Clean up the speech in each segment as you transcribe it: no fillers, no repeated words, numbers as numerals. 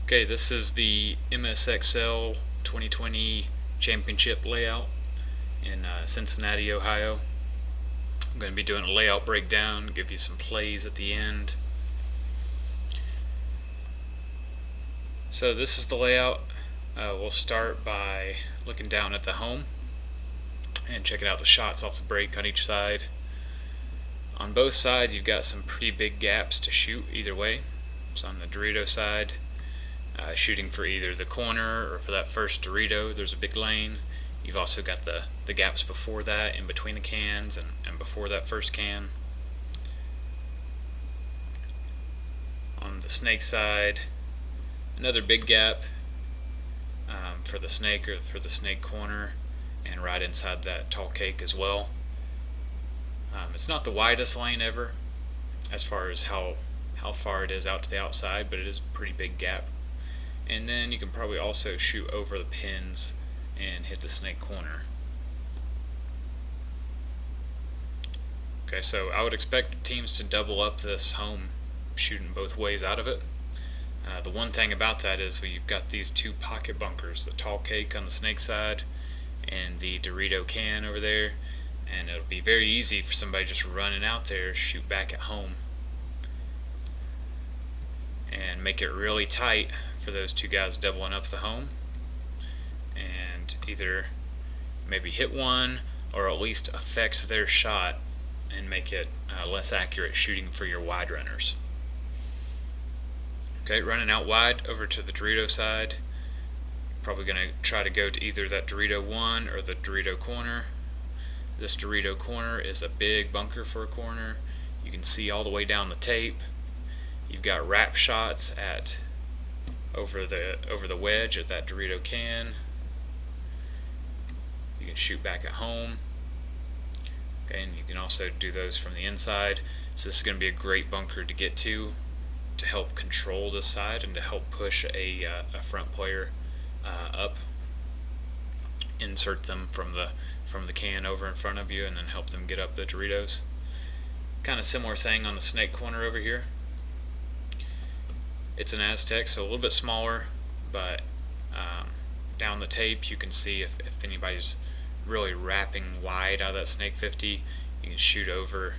Okay, this is the MSXL 2020 championship layout in Cincinnati, Ohio. I'm going to be doing a layout breakdown, give you some plays at the end. So this is the layout. We'll start by looking down at the home and checking out the shots off the break on each side. On both sides you've got some pretty big gaps to shoot either way. So on the Dorito side, shooting for either the corner or for that first Dorito, there's a big lane. You've also got the gaps before that, in between the cans and before that first can. On the snake side, another big gap for the snake or for the snake corner, and right inside that tall cake as well. It's not the widest lane ever as far as how far it is out to the outside, but it is a pretty big gap. And then you can probably also shoot over the pins and hit the snake corner. Okay, so I would expect teams to double up this home, shooting both ways out of it. The one thing about that is you've got these two pocket bunkers, the tall cake on the snake side and the Dorito can over there, and it'll be very easy for somebody just running out there, shoot back at home, and make it really tight for those two guys doubling up the home, and either maybe hit one or at least affect their shot and make it less accurate shooting for your wide runners. Okay, running out wide over to the Dorito side, probably going to try to go to either that Dorito 1 or the Dorito Corner. This Dorito Corner is a big bunker for a corner. You can see all the way down the tape. You've got wrap shots at over the wedge at that Dorito can. You can shoot back at home. Okay, and you can also do those from the inside. So this is going to be a great bunker to get to help control this side and to help push a front player up. Insert them from the can over in front of you and then help them get up the Doritos. Kind of similar thing on the snake corner over here. It's an Aztec, so a little bit smaller, but down the tape you can see if anybody's really wrapping wide out of that snake 50, you can shoot over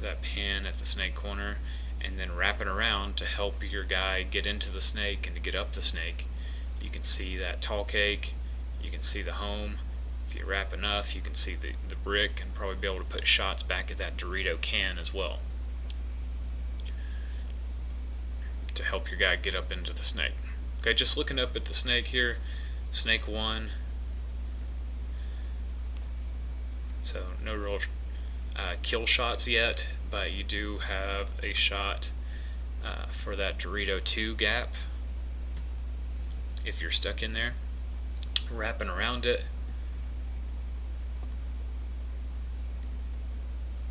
that pin at the snake corner and then wrap it around to help your guy get into the snake and to get up the snake. You can see that tall cake, you can see the home. If you wrap enough, you can see the brick and probably be able to put shots back at that Dorito can as well, to help your guy get up into the snake. Okay, just looking up at the snake here, snake 1. So no real kill shots yet, but you do have a shot for that Dorito 2 gap. If you're stuck in there, wrapping around it,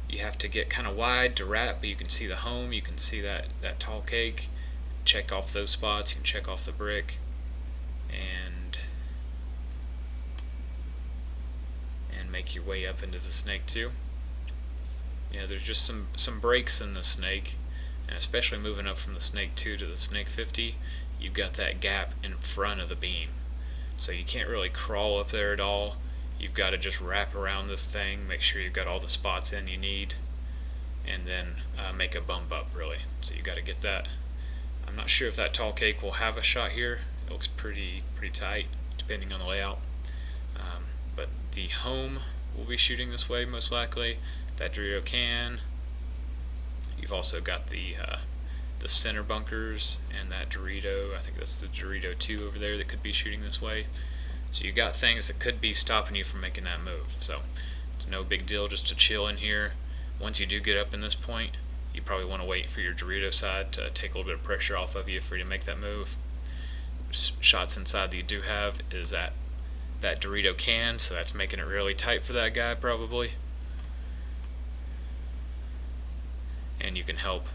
you have to get kind of wide to wrap, but you can see the home, you can see that tall cake. Check off those spots, you can check off the brick, and make your way up into the snake too. There's just some breaks in the snake, and especially moving up from the snake 2 to the snake 50, you've got that gap in front of the beam, so you can't really crawl up there at all. You've got to just wrap around this thing, make sure you've got all the spots in you need, and then make a bump up really. So you got to get that. I'm not sure if that tall cake will have a shot here. It looks pretty tight depending on the layout. But the home will be shooting this way most likely. That Dorito can. You've also got the center bunkers and that Dorito. I think that's the Dorito 2 over there that could be shooting this way. So you got things that could be stopping you from making that move. So it's no big deal just to chill in here. Once you do get up in this point, you probably want to wait for your Dorito side to take a little bit of pressure off of you for you to make that move. Shots inside that you do have is that Dorito can, so that's making it really tight for that guy probably. And you can help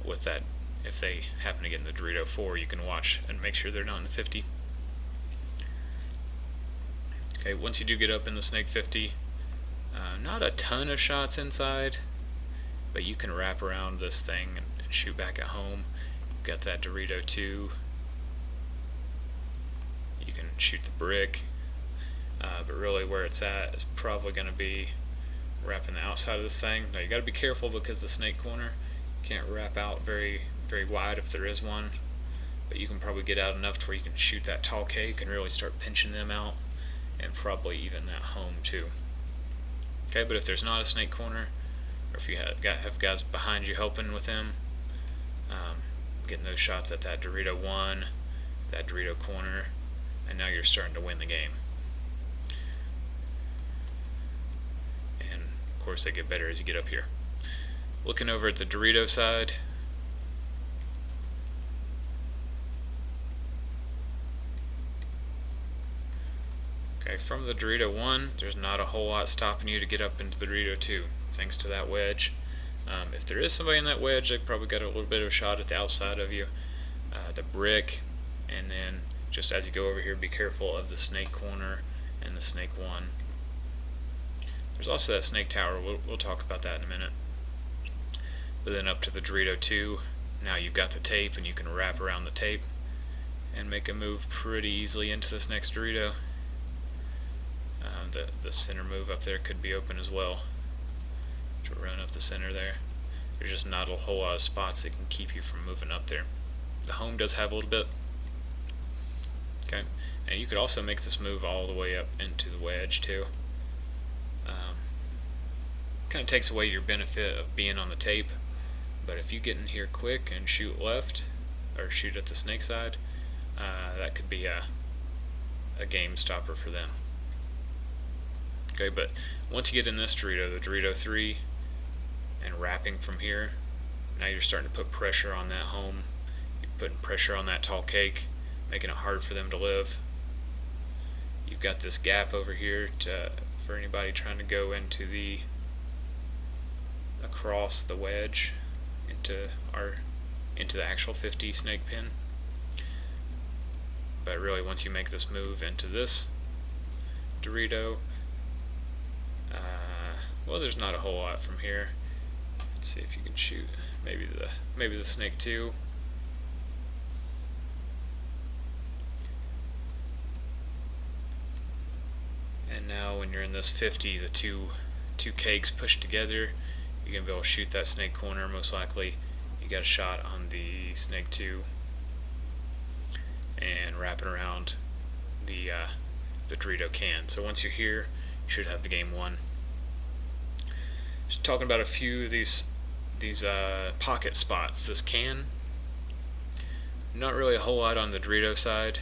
with that. If they happen to get in the Dorito 4, you can watch and make sure they're not in the 50. Okay, once you do get up in the snake 50, not a ton of shots inside, but you can wrap around this thing and shoot back at home. You've got that Dorito 2 You can shoot the brick, but really where it's at is probably going to be wrapping the outside of this thing. Now you got to be careful because the snake corner, you can't wrap out very wide if there is one, but you can probably get out enough to where you can shoot that tall cake and really start pinching them out, and probably even that home too. Okay, but if there's not a snake corner, or if you have guys behind you helping with them, getting those shots at that Dorito 1, that Dorito Corner, and now you're starting to win the game. And of course they get better as you get up here. Looking over at the Dorito side, okay, from the Dorito 1, there's not a whole lot stopping you to get up into the Dorito 2, thanks to that wedge. If there is somebody in that wedge, they probably got a little bit of a shot at the outside of you. The brick, and then just as you go over here, be careful of the snake corner and the snake 1. There's also that snake tower, we'll talk about that in a minute. But then up to the Dorito 2, now you've got the tape and you can wrap around the tape and make a move pretty easily into this next Dorito. The center move up there could be open as well to run up the center there. There's just not a whole lot of spots that can keep you from moving up there. The home does have a little bit. Okay, and you could also make this move all the way up into the wedge too. Kind of takes away your benefit of being on the tape, but if you get in here quick and shoot left, or shoot at the snake side, that could be a game stopper for them. Okay, but once you get in this Dorito, the Dorito 3, and wrapping from here, now you're starting to put pressure on that home. You're putting pressure on that tall cake, making it hard for them to live. You've got this gap over here for anybody trying to go into across the wedge into the actual 50 snake pin. But really, once you make this move into this Dorito, well, there's not a whole lot from here. Let's see if you can shoot maybe the snake 2. And now when you're in this 50, the two cakes pushed together, you're going to be able to shoot that snake corner most likely. You got a shot on the snake 2 and wrapping around the Dorito can. So once you're here, you should have the game won. Just talking about a few of these pocket spots. This can, not really a whole lot on the Dorito side.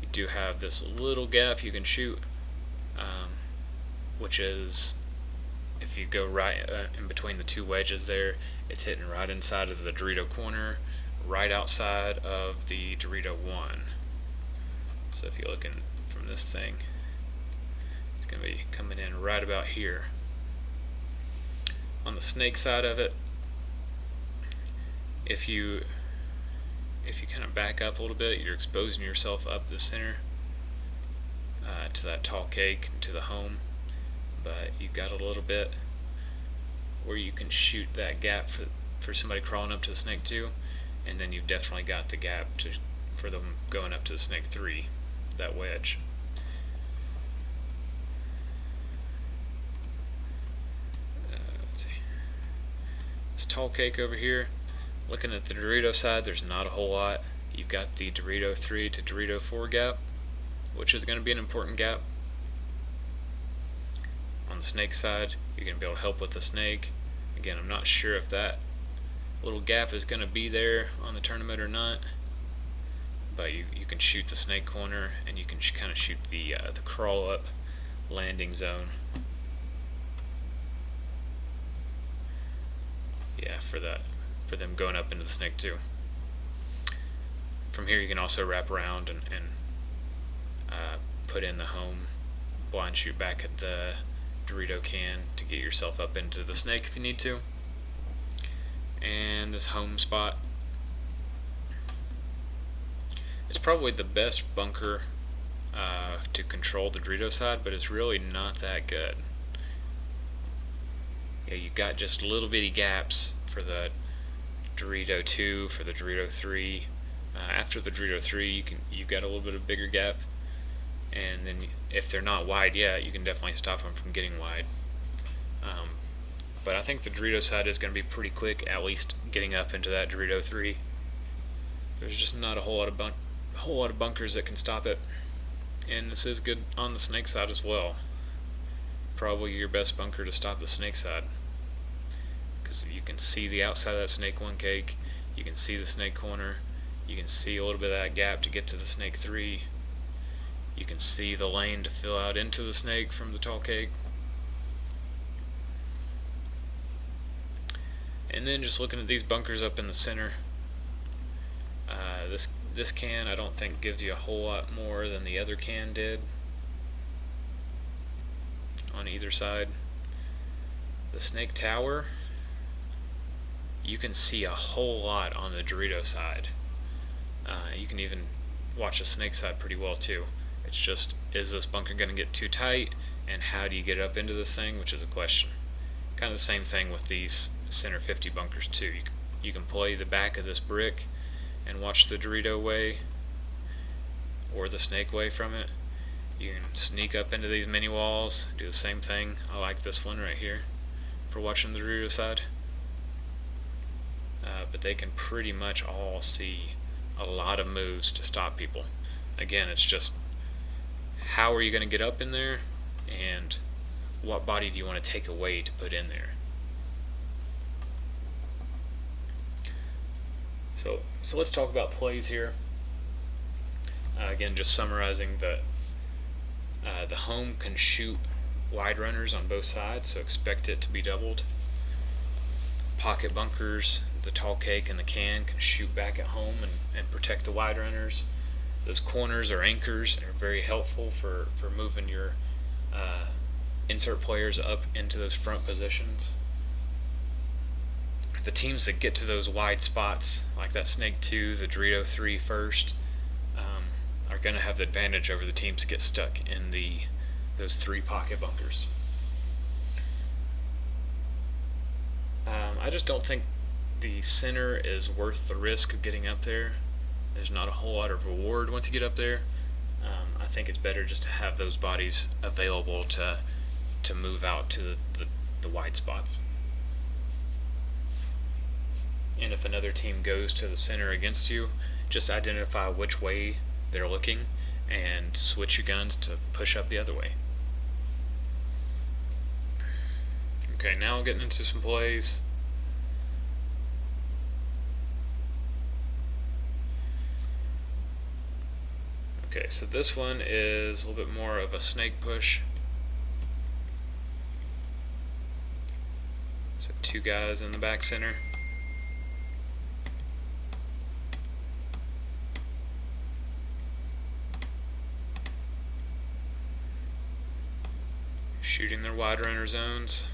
You do have this little gap you can shoot, which is, if you go right in between the two wedges there, it's hitting right inside of the Dorito corner, right outside of the Dorito 1. So if you're looking from this thing, it's going to be coming in right about here. On the snake side of it, if you kind of back up a little bit, you're exposing yourself up the center to that tall cake and to the home, but you've got a little bit where you can shoot that gap for somebody crawling up to the snake 2, and then you've definitely got the gap for them going up to the snake 3, that wedge. This tall cake over here, looking at the Dorito side, there's not a whole lot. You've got the Dorito 3 to Dorito 4 gap, which is going to be an important gap. On the snake side, you're going to be able to help with the snake. Again, I'm not sure if that little gap is going to be there on the tournament or not, but you can shoot the snake corner, and you can kind of shoot the crawl up landing zone. Yeah, for them going up into the snake 2. From here you can also wrap around and put in the home blind shoot back at the Dorito can to get yourself up into the snake if you need to. And this home spot, it's probably the best bunker to control the Dorito side, but it's really not that good. Yeah, you got just little bitty gaps for the Dorito 2, for the Dorito 3, After the Dorito 3, you've got a little bit of bigger gap, and then if they're not wide yet, you can definitely stop them from getting wide. But I think the Dorito side is going to be pretty quick, at least getting up into that Dorito 3. There's just not a whole lot of bunkers that can stop it, and this is good on the snake side as well. Probably your best bunker to stop the snake side, because you can see the outside of that snake 1 cake, you can see the snake corner, you can see a little bit of that gap to get to the snake 3, you can see the lane to fill out into the snake from the tall cake. And then just looking at these bunkers up in the center, this can I don't think gives you a whole lot more than the other can did on either side. The snake tower, you can see a whole lot on the Dorito side. You can even watch the snake side pretty well too. It's just, is this bunker going to get too tight, and how do you get up into this thing, which is a question. Kind of the same thing with these center 50 bunkers too. You can play the back of this brick and watch the Dorito way or the snake way from it. You can sneak up into these mini walls, do the same thing. I like this one right here for watching the Dorito side. But they can pretty much all see a lot of moves to stop people. Again, it's just how are you going to get up in there, and what body do you want to take away to put in there. So let's talk about plays here. Again, just summarizing the home can shoot wide runners on both sides, so expect it to be doubled. Pocket bunkers, the tall cake and the can shoot back at home and protect the wide runners. Those corners or anchors are very helpful for moving your insert players up into those front positions. The teams that get to those wide spots, like that snake 2, the Dorito 3 first, are going to have the advantage over the teams that get stuck in those 3 pocket bunkers. I just don't think the center is worth the risk of getting up there. There's not a whole lot of reward once you get up there. I think it's better just to have those bodies available to move out to the wide spots. And if another team goes to the center against you, just identify which way they're looking and switch your guns to push up the other way. Okay, now getting into some plays. Okay, so this one is a little bit more of a snake push. So 2 guys in the back center. Shooting their wide runner zones.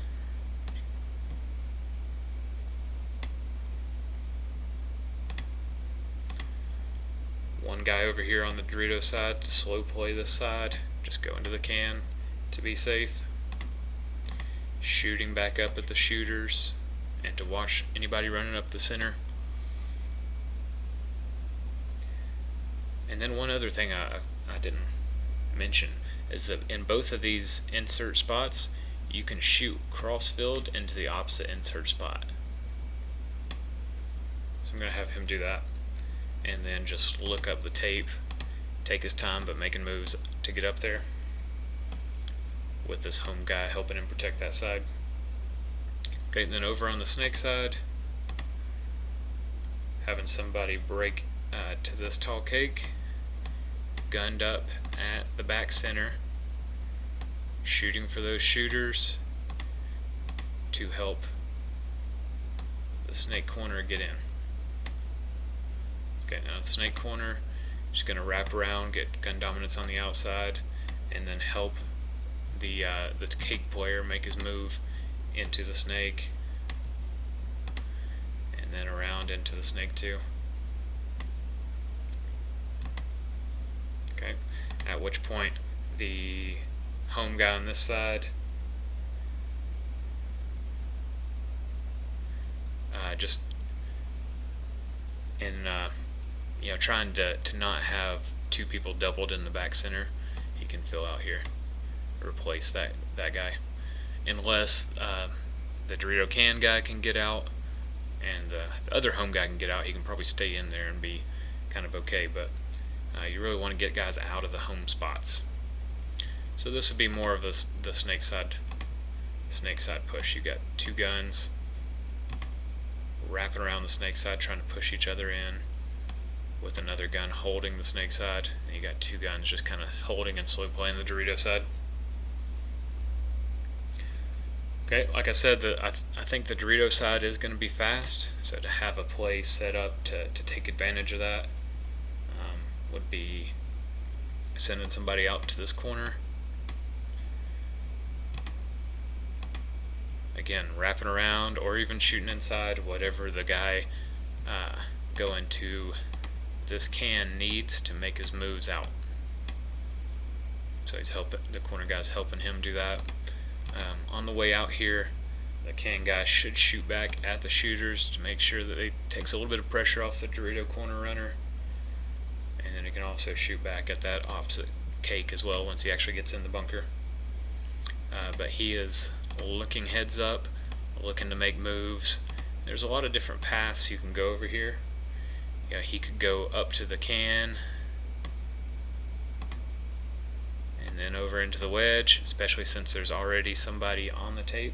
One guy over here on the Dorito side to slow play this side, just go into the can to be safe. Shooting back up at the shooters and to watch anybody running up the center. And then one other thing I didn't mention is that in both of these insert spots, you can shoot cross-filled into the opposite insert spot. So I'm going to have him do that, and then just look up the tape, take his time but making moves to get up there, with this home guy helping him protect that side. Okay, and then over on the snake side, having somebody break to this tall cake, gunned up at the back center, shooting for those shooters to help the snake corner get in. Okay, now the snake corner is going to wrap around, get gun dominance on the outside, and then help the cake player make his move into the snake, and then around into the snake too. Okay, at which point the home guy on this side just in trying to not have two people doubled in the back center, he can fill out here, replace that guy, unless the Dorito can guy can get out and the other home guy can get out. He can probably stay in there and be kind of okay, but you really want to get guys out of the home spots. So this would be more of the snake side push. You got two guns wrapping around the snake side trying to push each other in, with another gun holding the snake side, and you got two guns just kind of holding and slow playing the Dorito side. Okay, like I said, I think the Dorito side is going to be fast, so to have a play set up to take advantage of that would be sending somebody out to this corner. Again, wrapping around or even shooting inside, whatever the guy going to this can needs to make his moves out. So the corner guy's helping him do that. On the way out here, the can guy should shoot back at the shooters to make sure that it takes a little bit of pressure off the Dorito corner runner, and then he can also shoot back at that opposite cake as well once he actually gets in the bunker. But he is looking heads up, looking to make moves. There's a lot of different paths you can go over here. He could go up to the can and then over into the wedge, especially since there's already somebody on the tape.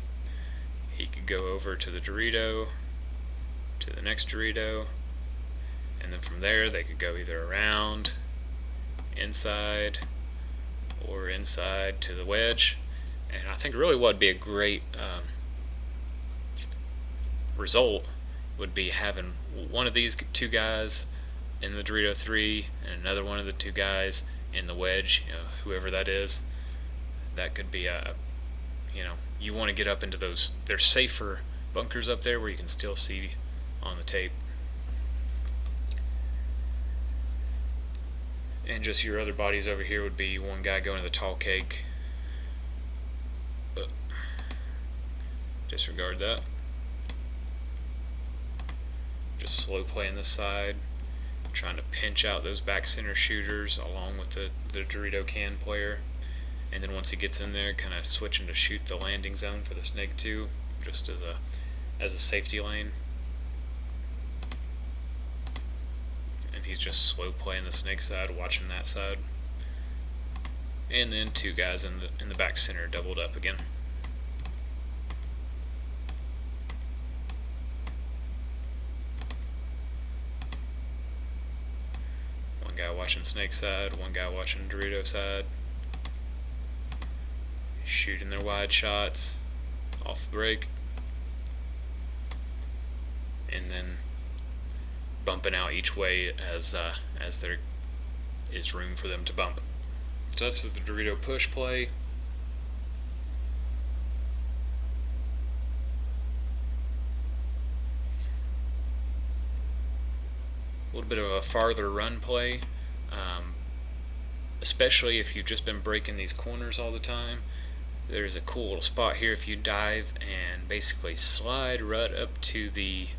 He could go over to the Dorito, to the next Dorito, and then from there they could go either around, inside, or inside to the wedge. And I think really what would be a great result would be having one of these two guys in the Dorito 3 and another one of the two guys in the wedge, whoever that is. That could be you want to get up into those, there's safer bunkers up there where you can still see on the tape. And just your other bodies over here would be one guy going to the tall cake. Disregard that. Just slow playing this side, trying to pinch out those back center shooters along with the Dorito can player. And then once he gets in there, kind of switching to shoot the landing zone for the Snake 2, just as a safety lane. And he's just slow playing the Snake side, watching that side. And then two guys in the back center doubled up again. One guy watching Snake side, one guy watching Dorito side. Shooting their wide shots off the break, and then bumping out each way as there is room for them to bump. So that's the Dorito push play. A little bit of a farther run play, especially if you've just been breaking these corners all the time. There's a cool little spot here if you dive and basically slide right up to the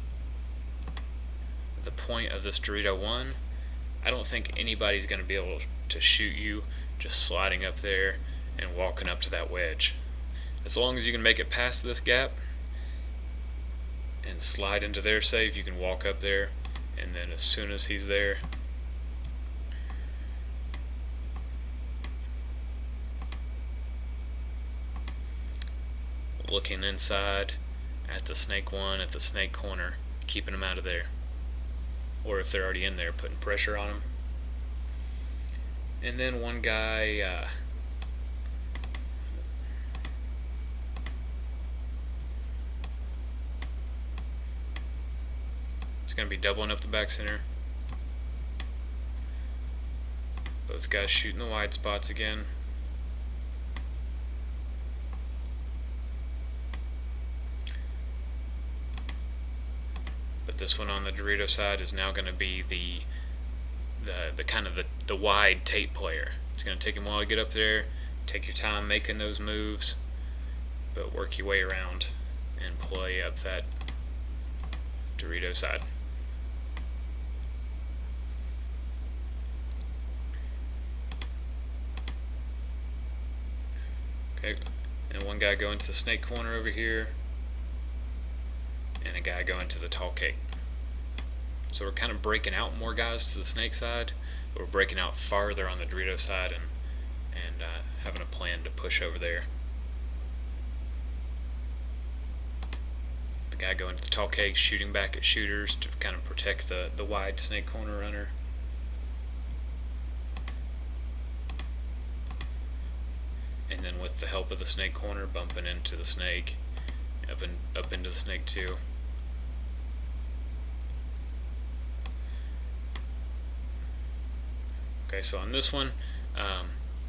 point of this Dorito 1. I don't think anybody's going to be able to shoot you just sliding up there and walking up to that wedge. As long as you can make it past this gap and slide into their safe, you can walk up there, and then as soon as he's there, looking inside at the Snake 1, at the Snake corner, keeping them out of there. Or if they're already in there, putting pressure on them. And then one guy is going to be doubling up the back center. Both guys shooting the wide spots again. This one on the Dorito side is now going to be the kind of the wide tape player. It's going to take him a while to get up there. Take your time making those moves, but work your way around and play up that Dorito side. Okay, and one guy going to the snake corner over here, and a guy going to the tall cake. So we're kind of breaking out more guys to the snake side, but we're breaking out farther on the Dorito side and having a plan to push over there. The guy going to the tall cake shooting back at shooters to kind of protect the wide snake corner runner. And then with the help of the snake corner, bumping into the snake, up into the snake too. Okay, so on this one,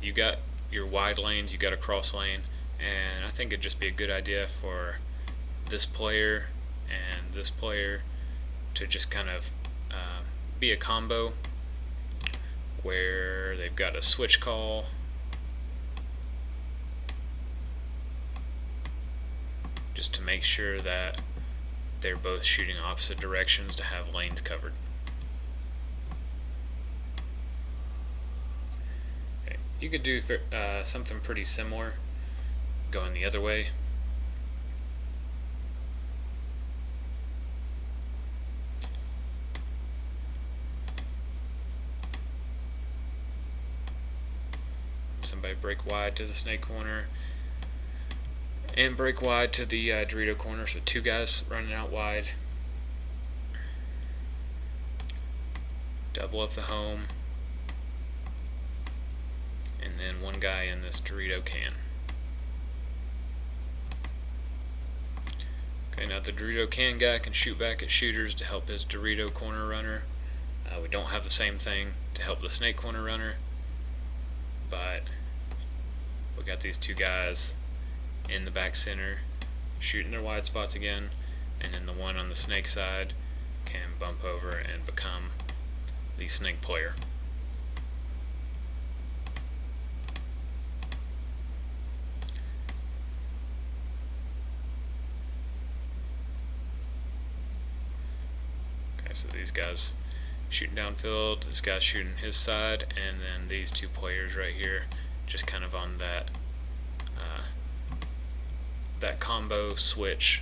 you got your wide lanes, you got a cross lane, and I think it'd just be a good idea for this player and this player to just kind of be a combo where they've got a switch call, just to make sure that they're both shooting opposite directions to have lanes covered. Okay. You could do something pretty similar going the other way. Somebody break wide to the snake corner and break wide to the Dorito corner, so two guys running out wide. Double up the home, and then one guy in this Dorito can. Okay, now the Dorito can guy can shoot back at shooters to help his Dorito corner runner. We don't have the same thing to help the snake corner runner, but we got these two guys in the back center shooting their wide spots again, and then the one on the snake side can bump over and become the snake player. Okay, so these guys shooting downfield, this guy's shooting his side, and then these two players right here just kind of on that combo switch,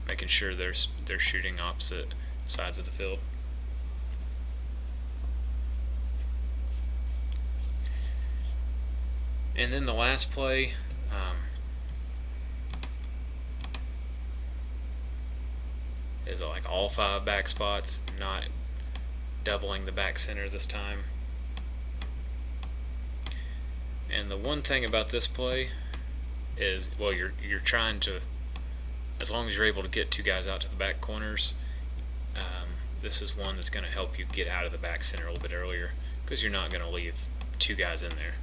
making sure they're shooting opposite sides of the field. And then the last play, is like all 5 back spots, not doubling the back center this time. And the one thing about this play is, well, you're trying to, as long as you're able to get two guys out to the back corners, this is one that's going to help you get out of the back center a little bit earlier, because you're not going to leave two guys in there.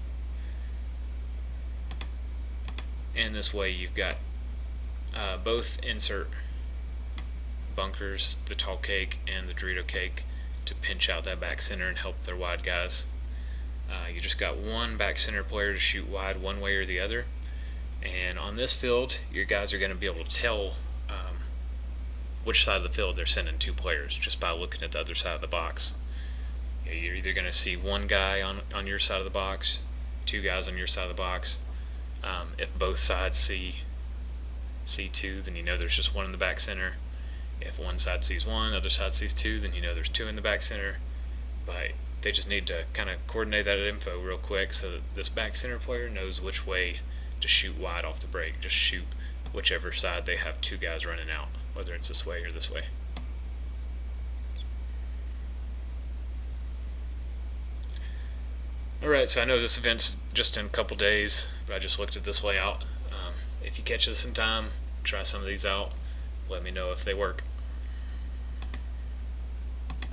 And this way you've got both insert bunkers, the tall cake and the Dorito cake, to pinch out that back center and help their wide guys. You just got one back center player to shoot wide one way or the other, and on this field your guys are going to be able to tell which side of the field they're sending two players just by looking at the other side of the box. You're either going to see one guy on your side of the box, two guys on your side of the box. If both sides see two, then you know there's just one in the back center. If one side sees one, other side sees two, then you know there's two in the back center. But they just need to kind of coordinate that info real quick so that this back center player knows which way to shoot wide off the break. Just shoot whichever side they have two guys running out, whether it's this way or this way. Alright, so I know this event's just in a couple days, but I just looked at this layout. If you catch this in time, try some of these out. Let me know if they work.